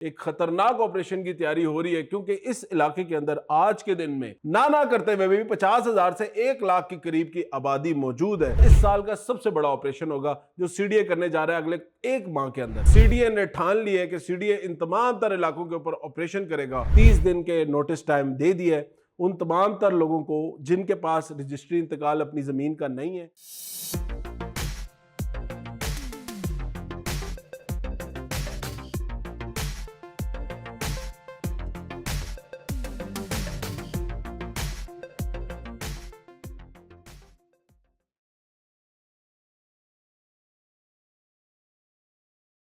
ایک خطرناک آپریشن کی تیاری ہو رہی ہے، کیونکہ اس علاقے کے اندر آج کے دن میں نہ کرتے ہوئے بھی 50,000 سے 1 لاکھ کے قریب کی آبادی موجود ہے۔ اس سال کا سب سے بڑا آپریشن ہوگا جو سی ڈی اے کرنے جا رہا ہے اگلے 1 ماہ کے اندر۔ سی ڈی اے نے ٹھان لی ہے کہ سی ڈی اے ان تمام تر علاقوں کے اوپر آپریشن کرے گا۔ 30 دن کے نوٹس ٹائم دے دیا ہے ان تمام تر لوگوں کو جن کے پاس رجسٹری انتقال اپنی زمین کا نہیں ہے۔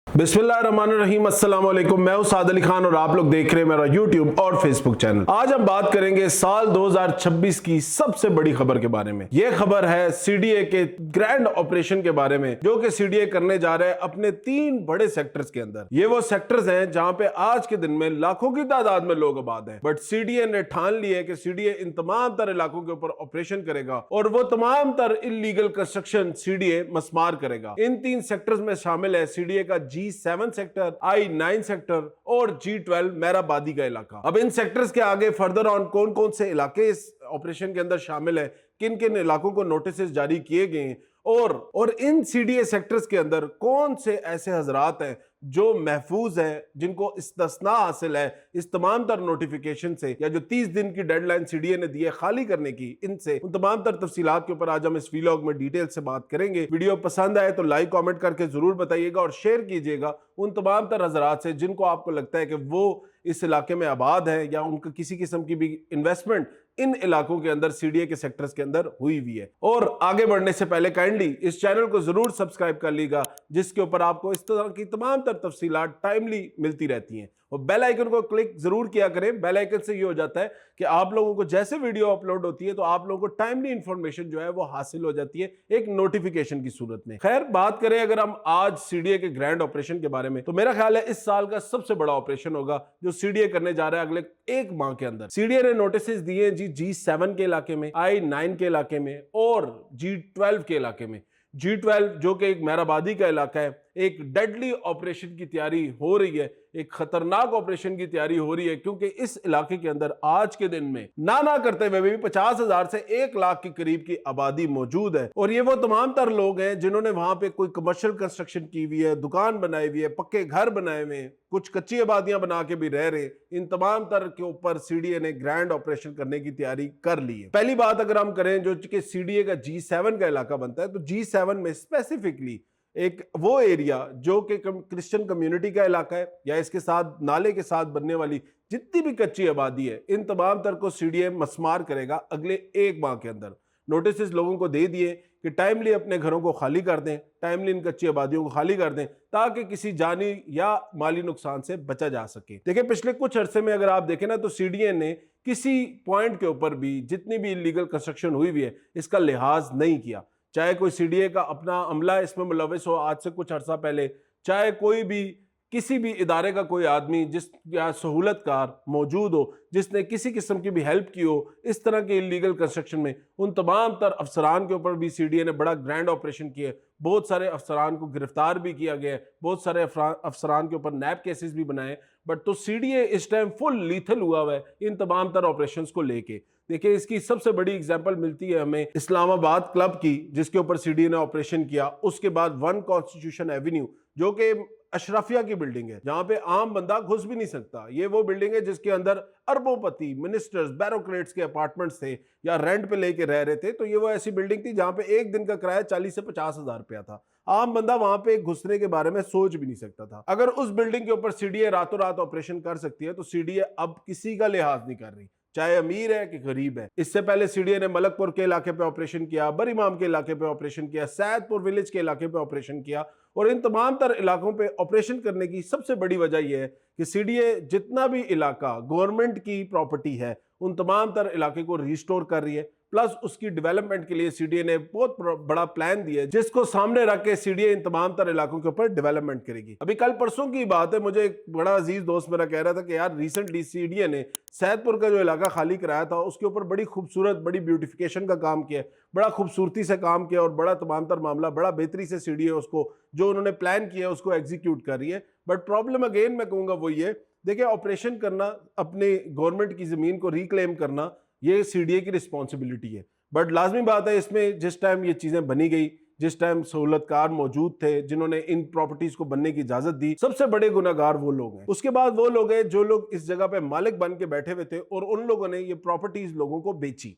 بسم اللہ الرحمن الرحیم، السلام علیکم، میں ہوں سعد علی خان اور آپ لوگ دیکھ رہے ہیں میرا یوٹیوب اور فیس بک چینل۔ آج ہم بات کریں گے سال 2026 کی سب سے بڑی خبر کے بارے میں۔ یہ خبر ہے سی ڈی اے کے گرینڈ آپریشن کے بارے میں جو کہ سی ڈی اے کرنے جا رہے ہیں اپنے 3 بڑے سیکٹرز کے اندر۔ یہ وہ سیکٹرز ہیں جہاں پہ آج کے دن میں لاکھوں کی تعداد میں لوگ آباد ہیں، بٹ سی ڈی اے نے ٹھان لی ہے کہ سی ڈی اے ان تمام تر علاقوں کے اوپر آپریشن کرے گا اور وہ تمام تر illegal construction C D A مسمار کرے گا۔ ان 3 سیکٹرز میں شامل ہے سی ڈی اے کا G7 سیکٹر، I9 سیکٹر اور G12 مہرآبادی کا علاقہ۔ اب ان سیکٹرز کے آگے فردر آن کون کون سے علاقے اس آپریشن کے اندر شامل ہیں، کن کن علاقوں کو نوٹسز جاری کیے گئے ہیں اور ان سی ڈی اے سیکٹرز کے اندر کون سے ایسے حضرات ہیں جو محفوظ ہیں، جن کو استثناء حاصل ہے اس تمام تر نوٹیفیکیشن سے، یا جو 30 دن کی deadline C D A نے دی ہے خالی کرنے کی، ان تمام تر تفصیلات کے اوپر آج ہم اس ویلاگ میں ڈیٹیل سے بات کریں گے۔ ویڈیو پسند آئے تو لائک کامنٹ کر کے ضرور بتائیے گا اور شیئر کیجیے گا ان تمام تر حضرات سے جن کو آپ کو لگتا ہے کہ وہ اس علاقے میں آباد ہیں یا ان کو کسی قسم کی بھی انویسٹمنٹ ان علاقوں کے اندر سی ڈی اے کے سیکٹرز کے اندر ہوئی ہوئی ہے۔ اور آگے بڑھنے سے پہلے کائنڈلی اس چینل کو ضرور سبسکرائب کر لیگا، جس کے اوپر آپ کو اس طرح کی تمام تر تفصیلات ٹائملی ملتی رہتی ہیں، اور بیل آئیکن کو کلک ضرور کیا کریں۔ بیل آئیکن سے یہ ہو جاتا ہے کہ آپ لوگوں کو جیسے ویڈیو اپلوڈ ہوتی ہے تو آپ لوگوں کو ٹائملی انفارمیشن جو ہے وہ حاصل ہو جاتی ہے ایک نوٹیفیکیشن کی صورت میں۔ خیر، بات کریں اگر ہم آج سی ڈی اے کے گرینڈ آپریشن کے بارے میں، تو میرا خیال ہے اس سال کا سب سے بڑا آپریشن ہوگا جو سی ڈی اے کرنے جا رہا ہے اگلے 1 ماہ کے اندر۔ سی ڈی اے نے نوٹسز دیے ہیں G7 کے علاقے میں، I9 کے علاقے میں اور G12 کے علاقے میں۔ G12 جو کہ ایک مہرآبادی کا علاقہ ہے، ایک ڈیڈلی آپریشن کی تیاری ہو رہی ہے، ایک خطرناک آپریشن کی تیاری ہو رہی ہے، کیونکہ اس علاقے کے اندر آج کے دن میں نہ کرتے ہوئے بھی 50,000 سے 1 لاکھ کے قریب کی آبادی موجود ہے، اور یہ وہ تمام تر لوگ ہیں جنہوں نے وہاں پہ کوئی کمرشل کنسٹرکشن کی ہوئی ہے، دکان بنائی ہوئی ہے، پکے گھر بنائے ہوئے ہیں، کچھ کچی آبادیاں بنا کے بھی رہ رہے۔ ان تمام تر کے اوپر سی ڈی اے نے گرینڈ آپریشن کرنے کی تیاری کر لی ہے۔ پہلی بات اگر ہم کریں جو کہ سی ڈی اے کا G7 کا علاقہ بنتا ہے، تو G7 میں اسپیسیفکلی ایک وہ ایریا جو کہ کرسچن کمیونٹی کا علاقہ ہے یا اس کے ساتھ نالے کے ساتھ بننے والی جتنی بھی کچی آبادی ہے، ان تمام تر کو سی ڈی اے مسمار کرے گا اگلے 1 ماہ کے اندر۔ نوٹسز لوگوں کو دے دیے کہ ٹائملی اپنے گھروں کو خالی کر دیں، ٹائملی ان کچی آبادیوں کو خالی کر دیں تاکہ کسی جانی یا مالی نقصان سے بچا جا سکے۔ دیکھیں، پچھلے کچھ عرصے میں اگر آپ دیکھیں نا تو سی ڈی اے نے کسی پوائنٹ کے اوپر بھی جتنی بھی انلیگل کنسٹرکشن ہوئی ہے اس کا لحاظ نہیں کیا، چاہے کوئی سی ڈی اے کا اپنا عملہ اس میں ملوث ہو آج سے کچھ عرصہ پہلے، چاہے کوئی بھی کسی بھی ادارے کا کوئی آدمی جس یا سہولت کار موجود ہو جس نے کسی قسم کی بھی ہیلپ کی ہو اس طرح کے انلیگل کنسٹرکشن میں، ان تمام تر افسران کے اوپر بھی سی ڈی اے نے بڑا گرینڈ آپریشن کیا ہے۔ بہت سارے افسران کو گرفتار بھی کیا گیا ہے، بہت سارے افسران کے اوپر نیب کیسز بھی بنائے، بٹ تو سی ڈی اے اس ٹائم فل لیتھل ہوا ہے ان تمام تر آپریشنز کو لے کے۔ دیکھیں، اس کی سب سے بڑی اگزامپل ملتی ہے ہمیں اسلام آباد کلب کی، جس کے اوپر سی ڈی اے نے آپریشن کیا۔ اس کے بعد 1 کانسٹیٹیوشن ایونیو جو کہ اشرافیہ کی بلڈنگ ہے، جہاں پہ عام بندہ گھس بھی نہیں سکتا۔ یہ وہ بلڈنگ ہے جس کے اندر اربوں پتی منسٹرز، بیوروکریٹس کے اپارٹمنٹس تھے یا رینٹ پہ لے کے رہ رہے تھے، تو یہ وہ ایسی بلڈنگ تھی جہاں پہ ایک دن کا کرایہ 40 سے 50,000 روپیہ تھا۔ عام بندہ وہاں پہ گھسنے کے بارے میں سوچ بھی نہیں سکتا تھا۔ اگر اس بلڈنگ کے اوپر سی ڈی اے راتوں رات آپریشن کر سکتی ہے تو سی ڈی اے اب کسی کا لحاظ نہیں کر رہی، چاہے امیر ہے کہ غریب ہے۔ اس سے پہلے سی ڈی اے نے ملک پور کے علاقے پہ آپریشن کیا، بر امام کے علاقے پہ آپریشن کیا، سید پور ولیج کے علاقے پہ آپریشن کیا، اور ان تمام تر علاقوں پہ آپریشن کرنے کی سب سے بڑی وجہ یہ ہے کہ سی ڈی اے جتنا بھی علاقہ گورنمنٹ کی پراپرٹی ہے ان تمام تر علاقے کو ریسٹور کر رہی ہے، پلس اس کی ڈیولپمنٹ کے لیے سی ڈی اے نے بہت بڑا پلان دیا ہے جس کو سامنے رکھ کے سی ڈی اے ان تمام تر علاقوں کے اوپر ڈیولپمنٹ کرے گی۔ ابھی کل پرسوں کی بات ہے، مجھے ایک بڑا عزیز دوست میرا کہہ رہا تھا کہ یار ریسنٹلی سی ڈی اے نے سید پور کا جو علاقہ خالی کرایا تھا اس کے اوپر بڑی خوبصورت بڑی بیوٹیفیکیشن کا کام کیا، بڑا خوبصورتی سے کام کیا اور بڑا تمام تر معاملہ بڑا بہتری سے سی ڈی اے اس کو جو انہوں نے پلان کیا اس کو ایگزیکیوٹ کر رہی ہے، بٹ پرابلم اگین میں کہوں گا وہ یہ دیکھیں آپریشن کرنا اپنے گورنمنٹ کی زمین کو ریکلیم کرنا یہ سی ڈی اے کی رسپانسبلٹی ہے. بٹ لازمی بات ہے اس میں جس ٹائم یہ چیزیں بنی گئی جس ٹائم سہولت کار موجود تھے جنہوں نے ان پراپرٹیز کو بننے کی اجازت دی سب سے بڑے گناہگار وہ لوگ ہیں. اس کے بعد وہ لوگ ہیں جو لوگ اس جگہ پہ مالک بن کے بیٹھے ہوئے تھے اور ان لوگوں نے یہ پراپرٹیز لوگوں کو بیچی.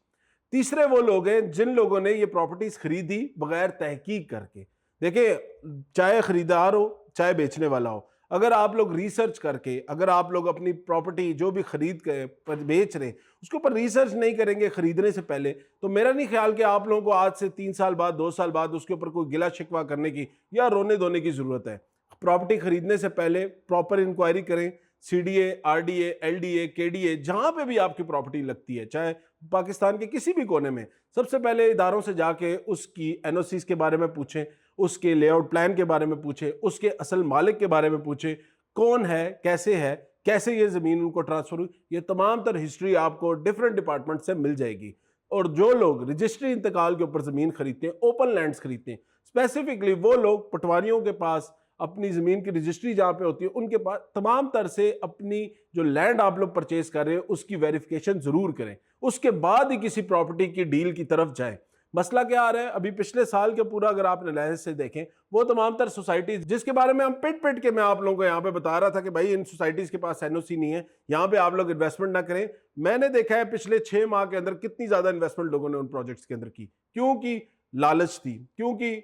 تیسرے وہ لوگ ہیں جن لوگوں نے یہ پراپرٹیز خریدی بغیر تحقیق کر کے. دیکھیں چاہے خریدار ہو چاہے بیچنے والا ہو, اگر آپ لوگ ریسرچ کر کے اگر آپ لوگ اپنی پراپرٹی جو بھی خرید کے بیچ رہے ہیں اس کے اوپر ریسرچ نہیں کریں گے خریدنے سے پہلے تو میرا نہیں خیال کہ آپ لوگوں کو آج سے 3 سال بعد 2 سال بعد اس کے اوپر کوئی گلا شکوہ کرنے کی یا رونے دھونے کی ضرورت ہے. پراپرٹی خریدنے سے پہلے پراپر انکوائری کریں. C D A, R D A, L D A, K D اے, جہاں پہ بھی آپ کی پراپرٹی لگتی ہے چاہے پاکستان کے کسی بھی کونے میں, سب سے پہلے اداروں سے جا کے اس کی این او سیز کے بارے میں پوچھیں, اس کے لے آؤٹ پلان کے بارے میں پوچھیں, اس کے اصل مالک کے بارے میں پوچھیں, کون ہے, کیسے یہ زمین ان کو ٹرانسفر ہوئی. یہ تمام تر ہسٹری آپ کو ڈیفرنٹ ڈپارٹمنٹ سے مل جائے گی. اور جو لوگ رجسٹری انتقال کے اوپر زمین خریدتے ہیں, اوپن لینڈز خریدتے ہیں, اسپیسیفکلی وہ لوگ پٹواریوں کے پاس اپنی زمین کی رجسٹری جہاں پہ ہوتی ہے ان کے پاس تمام طرح سے اپنی جو لینڈ آپ لوگ پرچیز کر رہے ہیں اس کی ویریفیکیشن ضرور کریں, اس کے بعد ہی کسی پراپرٹی کی ڈیل کی طرف جائیں. مسئلہ کیا آ رہا ہے ابھی پچھلے سال کے پورا اگر آپ انالیسس سے دیکھیں وہ تمام تر سوسائٹیز جس کے بارے میں ہم پٹ کے میں آپ لوگوں کو یہاں پہ بتا رہا تھا کہ بھائی ان سوسائٹیز کے پاس این او سی نہیں ہے, یہاں پہ آپ لوگ انویسٹمنٹ نہ کریں. میں نے دیکھا ہے پچھلے 6 ماہ کے اندر کتنی زیادہ انویسٹمنٹ لوگوں نے ان پروجیکٹس کے اندر کی. کیوں کی؟ لالچ تھی. کیونکہ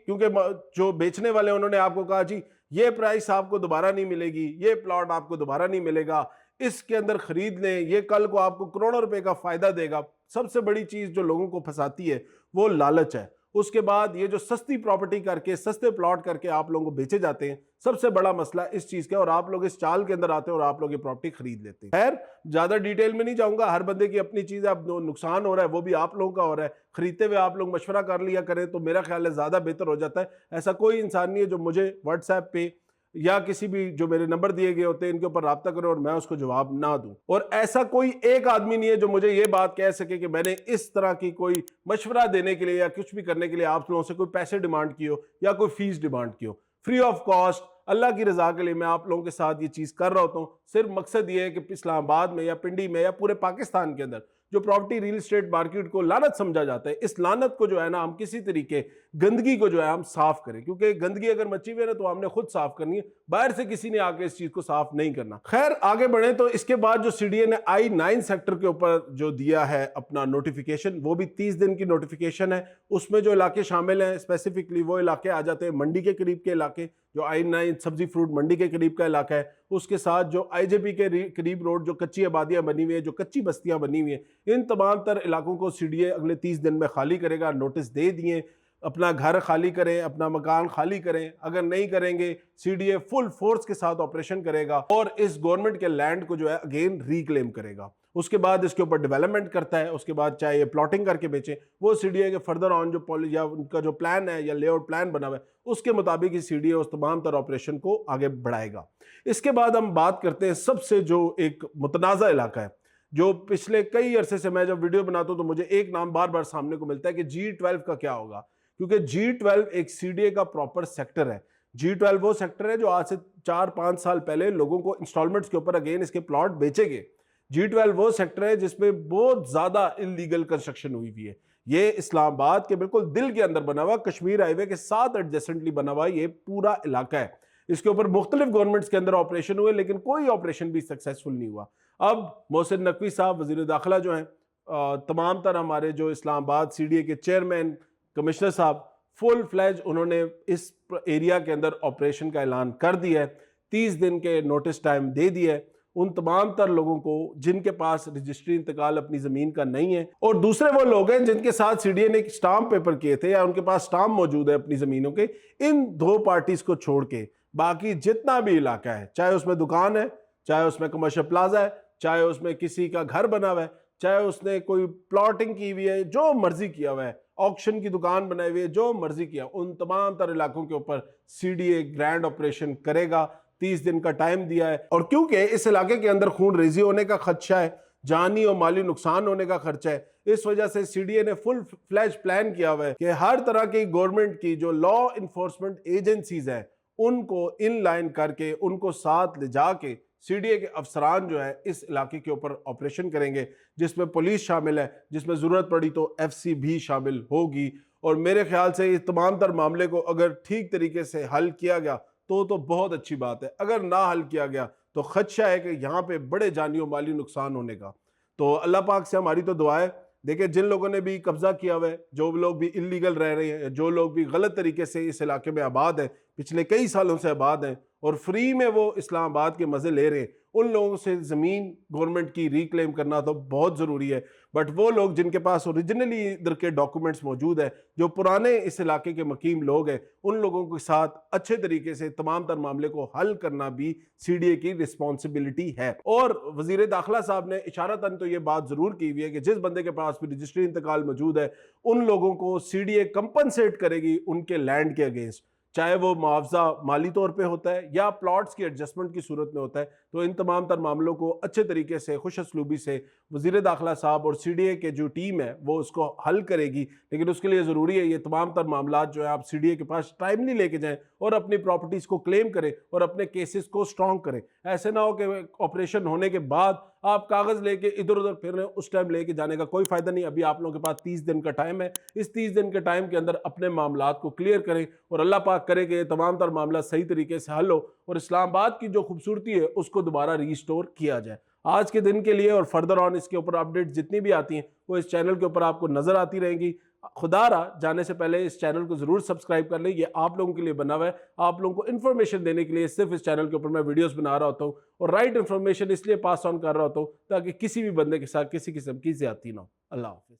جو بیچنے والے انہوں نے آپ کو کہا جی یہ پرائس آپ کو دوبارہ نہیں ملے گی, یہ پلاٹ آپ کو دوبارہ نہیں ملے گا, اس کے اندر خرید لیں, یہ کل کو آپ کو کروڑوں روپے کا فائدہ دے گا. سب سے بڑی چیز جو لوگوں کو پھنساتی ہے وہ لالچ ہے. اس کے بعد یہ جو سستی پراپرٹی کر کے سستے پلاٹ کر کے آپ لوگوں کو بیچے جاتے ہیں, سب سے بڑا مسئلہ اس چیز کا, اور آپ لوگ اس چال کے اندر آتے ہیں اور آپ لوگ یہ پراپرٹی خرید لیتے ہیں. خیر زیادہ ڈیٹیل میں نہیں جاؤں گا, ہر بندے کی اپنی چیز ہے, اب نقصان ہو رہا ہے وہ بھی آپ لوگوں کا ہو رہا ہے. خریدتے ہوئے آپ لوگ مشورہ کر لیا کریں تو میرا خیال ہے زیادہ بہتر ہو جاتا ہے. ایسا کوئی انسان نہیں ہے جو مجھے واٹس ایپ پہ یا کسی بھی جو میرے نمبر دیے گئے ہوتے ہیں ان کے اوپر رابطہ کرے اور میں اس کو جواب نہ دوں. اور ایسا کوئی ایک آدمی نہیں ہے جو مجھے یہ بات کہہ سکے کہ میں نے اس طرح کی کوئی مشورہ دینے کے لیے یا کچھ بھی کرنے کے لیے آپ لوگوں سے کوئی پیسے ڈیمانڈ کی ہو یا کوئی فیس ڈیمانڈ کی ہو. فری آف کاسٹ اللہ کی رضا کے لیے میں آپ لوگوں کے ساتھ یہ چیز کر رہا ہوتا ہوں. صرف مقصد یہ ہے کہ اسلام آباد میں یا پنڈی میں یا پورے پاکستان کے اندر جو پراپرٹی ریل اسٹیٹ مارکیٹ کو لعنت سمجھا جاتا ہے, اس لعنت کو جو ہے نا ہم کسی طریقے گندگی کو جو ہے ہم صاف کریں, کیونکہ گندگی اگر مچی ہوئی ہے نا تو ہم نے خود صاف کرنی ہے, باہر سے کسی نے آ کے اس چیز کو صاف نہیں کرنا. خیر آگے بڑھیں تو اس کے بعد جو سی ڈی اے نے I-9 سیکٹر کے اوپر جو دیا ہے اپنا نوٹیفیکیشن, وہ بھی 30 دن کی نوٹیفیکیشن ہے. اس میں جو علاقے شامل ہیں اسپیسیفکلی وہ علاقے آ جاتے ہیں منڈی کے قریب کے علاقے, جو I-9 سبزی فروٹ منڈی کے قریب کا علاقہ ہے. اس کے ساتھ جو آئی جے پی کے قریب روڈ جو کچی آبادیاں بنی ہوئی ہیں, جو کچی بستیاں بنی ہوئی ہیں, ان تمام تر علاقوں کو سی ڈی اے اگلے 30 دن میں خالی کرے گا. نوٹس دے دیے, اپنا گھر خالی کریں, اپنا مکان خالی کریں. اگر نہیں کریں گے سی ڈی اے فل فورس کے ساتھ آپریشن کرے گا اور اس گورنمنٹ کے لینڈ کو جو ہے اگین ریکلیم کرے گا. اس کے بعد اس کے اوپر ڈیولپمنٹ کرتا ہے, اس کے بعد چاہے یہ پلاٹنگ کر کے بیچیں, وہ سی ڈی اے کے فردر آن جو یا ان کا جو پلان ہے یا لے آؤٹ پلان بنا ہوا ہے اس کے مطابق سی ڈی اے اس تمام تر آپریشن کو آگے بڑھائے گا. اس کے بعد ہم بات کرتے ہیں سب سے جو ایک متنازع علاقہ ہے, جو پچھلے کئی عرصے سے میں جب ویڈیو بناتا ہوں تو مجھے ایک نام بار بار سامنے کو ملتا ہے کہ G12 کا کیا ہوگا, کیونکہ G12 ایک سی ڈی اے کا پراپر سیکٹر ہے. G12 وہ سیکٹر ہے جو آج سے 4-5 سال پہلے لوگوں کو انسٹالمنٹس کے اوپر اگین اس کے پلاٹ بیچے گئے. G12 وہ سیکٹر ہے جس میں بہت زیادہ انلیگل کنسٹرکشن ہوئی ہے. یہ اسلام آباد کے بالکل دل کے اندر بنا ہوا, کشمیر ہائی وے کے ساتھ ایڈجسٹنٹلی بنا ہوا یہ پورا علاقہ ہے. اس کے اوپر مختلف گورنمنٹس کے اندر آپریشن ہوئے لیکن کوئی آپریشن بھی سکسیسفل نہیں ہوا. اب محسن نقوی صاحب وزیر داخلہ جو ہیں, تمام تر ہمارے جو اسلام آباد سی ڈی اے کے چیئرمین کمشنر صاحب فل فلیج انہوں نے اس ایریا کے اندر آپریشن کا اعلان کر دیا ہے. 30 دن کے نوٹس ٹائم دے دیا ہے ان تمام تر لوگوں کو جن کے پاس رجسٹری انتقال اپنی زمین کا نہیں ہے, اور دوسرے وہ لوگ ہیں جن کے ساتھ سی ڈی اے نے اسٹامپ پیپر کیے تھے یا ان کے پاس اسٹامپ موجود ہے اپنی زمینوں کے. ان 2 پارٹیز کو چھوڑ کے باقی جتنا بھی علاقہ ہے, چاہے اس میں دکان ہے, چاہے اس میں کمرشل پلازا ہے, چاہے اس میں کسی کا گھر بنا ہوا ہے, چاہے اس نے کوئی پلاٹنگ کی ہوئی ہے, جو مرضی کیا ہوا ہے, آکشن کی دکان بنائی ہوئی ہے, جو مرضی کیا, ان تمام تر علاقوں کے اوپر C D A grand operation کرے گا. 30 دن کا ٹائم دیا ہے, اور کیونکہ اس علاقے کے اندر خون ریزی ہونے کا خدشہ ہے, جانی اور مالی نقصان ہونے کا خرچہ ہے, اس وجہ سے سی ڈی اے نے فل فلیج پلان کیا ہوا ہے کہ ہر طرح کی گورنمنٹ کی جو لا انفورسمنٹ ایجنسیز ہیں ان کو ان لائن کر کے ان کو ساتھ لے جا کے سی ڈی اے کے افسران جو ہے اس علاقے کے اوپر آپریشن کریں گے، جس میں پولیس شامل ہے، جس میں ضرورت پڑی تو ایف سی بھی شامل ہوگی۔ اور میرے خیال سے اس تمام تر معاملے کو اگر ٹھیک طریقے سے حل کیا گیا تو بہت اچھی بات ہے، اگر نہ حل کیا گیا تو خدشہ ہے کہ یہاں پہ بڑے جانی و مالی نقصان ہونے کا۔ تو اللہ پاک سے ہماری تو دعا ہے، دیکھیں جن لوگوں نے بھی قبضہ کیا ہوا ہے، جو لوگ بھی انلیگل رہ رہے ہیں، جو لوگ بھی غلط طریقے سے اس علاقے میں آباد ہیں، پچھلے کئی سالوں سے آباد ہیں اور فری میں وہ اسلام آباد کے مزے لے رہے ہیں، ان لوگوں سے زمین گورنمنٹ کی ریکلیم کرنا تو بہت ضروری ہے۔ بٹ وہ لوگ جن کے پاس اوریجنلی ادھر کے ڈاکومنٹس موجود ہیں، جو پرانے اس علاقے کے مقیم لوگ ہیں، ان لوگوں کے ساتھ اچھے طریقے سے تمام تر معاملے کو حل کرنا بھی سی ڈی اے کی رسپانسبلٹی ہے۔ اور وزیر داخلہ صاحب نے اشارتاً تو یہ بات ضرور کی ہوئی ہے کہ جس بندے کے پاس بھی رجسٹری انتقال موجود ہے، ان لوگوں کو سی ڈی اے کمپنسیٹ کرے گی ان کے لینڈ کے اگینسٹ، چاہے وہ معاوضہ مالی طور پہ ہوتا ہے یا پلاٹس کی ایڈجسٹمنٹ کی صورت میں ہوتا ہے۔ تو ان تمام تر معاملوں کو اچھے طریقے سے خوش اسلوبی سے وزیر داخلہ صاحب اور سی ڈی اے کے جو ٹیم ہے وہ اس کو حل کرے گی، لیکن اس کے لیے ضروری ہے یہ تمام تر معاملات جو ہے آپ سی ڈی اے کے پاس ٹائملی لے کے جائیں اور اپنی پراپرٹیز کو کلیم کریں اور اپنے کیسز کو سٹرونگ کریں۔ ایسے نہ ہو کہ آپریشن ہونے کے بعد آپ کاغذ لے کے ادھر ادھر پھر رہے ہیں، اس ٹائم لے کے جانے کا کوئی فائدہ نہیں۔ ابھی آپ لوگوں کے پاس 30 دن کا ٹائم ہے، اس 30 دن کے ٹائم کے اندر اپنے معاملات کو کلیئر کریں اور اللہ پاک کرے کہ یہ تمام تر معاملہ صحیح طریقے سے حل ہو اور اسلام آباد کی جو خوبصورتی ہے اس کو دوبارہ ریسٹور کیا جائے۔ آج کے دن کے لیے اور فردر آن اس کے اوپر اپڈیٹ جتنی بھی آتی ہیں وہ اس چینل کے اوپر آپ کو نظر آتی رہیں گی۔ خدا را جانے سے پہلے اس چینل کو ضرور سبسکرائب کر لیں، یہ آپ لوگوں کے لیے بنا ہوا ہے، آپ لوگوں کو انفارمیشن دینے کے لیے صرف اس چینل کے اوپر میں ویڈیوز بنا رہا ہوتا ہوں اور رائٹ انفارمیشن اس لیے پاس آن کر رہا ہوتا ہوں تاکہ کسی بھی بندے کے ساتھ کسی قسم کی زیادتی نہ ہو۔ اللہ حافظ۔